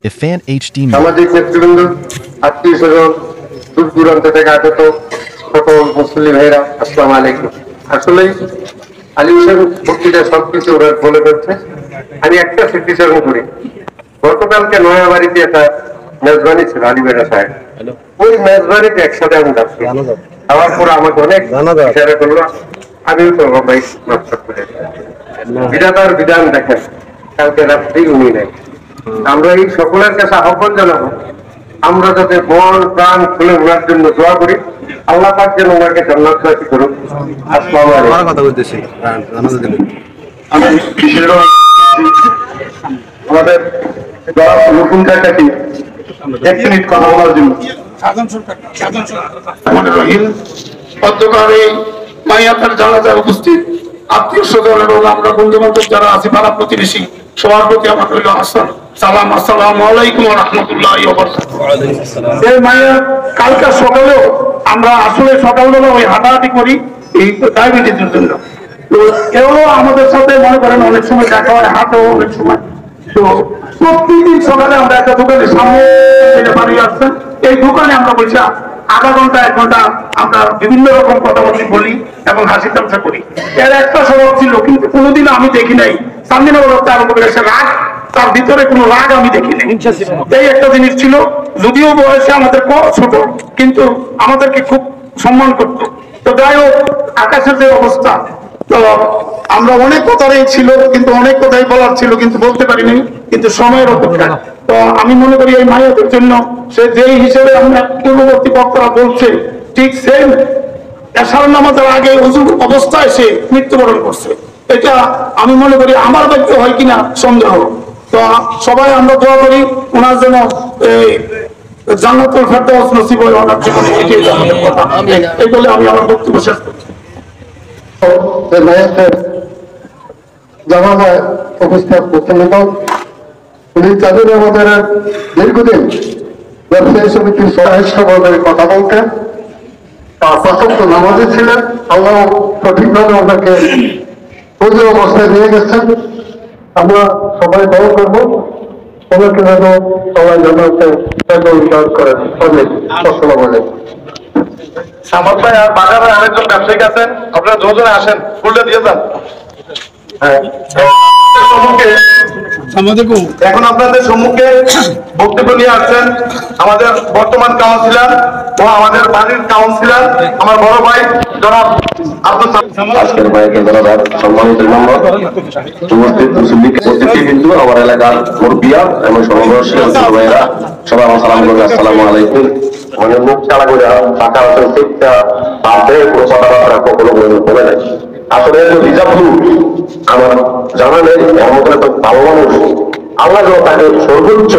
If Fan HD সামাজিক নেতৃবৃন্দ, আত্মীয় স্বজন, দূর দূরান্ত থেকে আগত সকল মুসলিম ভাইরা, আসসালামু আলাইকুম। আসলে আলী হোসেন বক্তৃতা সবকিছু ওরা বলে ফেলছে। আমি একটা স্মৃতিচারণ করি। গতকালকে নয়াবাড়িতে একটা মেজবানি ছিল আলী বেড়া সাহেব, ওই মেজবানিতে একসাথে আমি যাচ্ছি, খাওয়ার পরে আমাকে অনেক ইশারা করলো, আমিও তো ভাই নষ্ট করে বিধাতার বিধান দেখেন, কালকে রাত্রেই উনি নেই। আমরা এই সকলের কাছে আহ্বান জানাবো, আমরা যাতে মন প্রাণ খুলে ওনার জন্য দোয়া করি, আল্লাহ পাক যেন ওনাকে জান্নাতবাসী করুন। আসসালামু আলাইকুম। কথা বলতেছি আমি আমাদের নতুন কাকাটি 1 মিনিট কথা বলার জন্য মাইয়াতার জানাজায় উপস্থিত আত্মীয় স্বজন এবং আমরা বন্ধু বান্ধব যারা আছি পাড়া প্রতিবেশী সবার প্রতি আমার রইল সালাম, আসসালামু আলাইকুম ওয়া রাহমাতুল্লাহি ওয়া বারাকাতুহু। এই মাইয়া কালকে সকালেও আমরা আসলে সকালবেলা ওই হাঁটাহাঁটি করি এই ডায়াবেটিসের জন্য, তো এও আমাদের সাথে মনে করেন অনেক সময় দেখা হয়, হাঁটেও অনেক সময়। তো প্রতিদিন সকালে আমরা একটা দোকানের সামনে বাড়ি আসছেন, এই দোকানে আমরা বলছি আধা ঘন্টা 1 ঘন্টা আমরা বিভিন্ন রকম কথাবার্তা বলি এবং হাসি তামসা করি। এর একটা স্বভাব ছিল, কিন্তু কোনোদিন আমি দেখি নাই সামদিনা বলতে আরম্ভ করে এসে রাগ, তার ভিতরে কোনো রাগ আমি দেখি নাই। এই একটা জিনিস ছিল, যদিও বয়সে আমাদের ছোট কিন্তু আমাদেরকে খুব সম্মান করত। তো যাই হোক, আকাশের যে অবস্থা, তো আমরা অনেক কথাই ছিল, কিন্তু অনেক কথাই বলার ছিল কিন্তু বলতে পারিনি, কিন্তু সময়ের অপেক্ষা। তো আমি মনে করি এই মায়েদের জন্য সে যেই হিসেবে আমরা পূর্ববর্তী বক্তারা বলছে, ঠিক সেম এশার নামাজের আগে ওযুর অবস্থায় সে মৃত্যুবরণ করছে। এটা আমি মনে করি আমার ব্যক্তি হয় কিনা সন্দেহ। তো সবাই আমরা দোয়া করি ওনার জন্য জান্নাতুল ফেরদাউস নসিব হয় ওনার জীবনে। এটাই আমাদের কথা। এই বলে আমি আমার বক্তব্য শেষ করছি। জানাজায় উপস্থিত প্রতিনিধি, উনি চাঁদের আমাদের দীর্ঘদিন ব্যবসায়ী সমিতির সদস্যদের কথা বলতেন, প্রশস্ত নামাজি ছিলেন। আল্লাহ সঠিকভাবে ওনাকে ওই অবস্থায় নিয়ে গেছেন। আমরা সবাই দোয়া করবো ওনাকে যেন সবাই জানাতে করেন। আসসালামু আলাইকুম। সামাদ ভাই আর বাজারে আরেকজন ব্যবসায়িক আছেন, আপনারা দুজনে আসেন, ফুলটা দিয়ে যান। এখন আপনাদের সম্মুখে বক্তব্য নিয়ে আসছেন আমাদের বর্তমান কাউন্সিলর ও আমাদের বাড়ির কাউন্সিলর, আমার বড় ভাই জনাব আব্দুল সালাম। আজকের মাইকে জনাব সম্মানিত মেম্বার, উপস্থিত কিন্তু আমার এলাকার মুরব্বিয়া এবং সমবয়সী ভাইয়েরা, সবাই আমার সালাম করবে, আসসালামু আলাইকুম। মানে মুখ চালা করে টাকা প্রত্যেকটা হাতে কোনো কথাবার্তা কখনো বলে নাই। আসলে রিজার্ভ আমার জানা নেই, এর মতো একটা ভালো মানুষ, আল্লাহ তাকে সর্বোচ্চ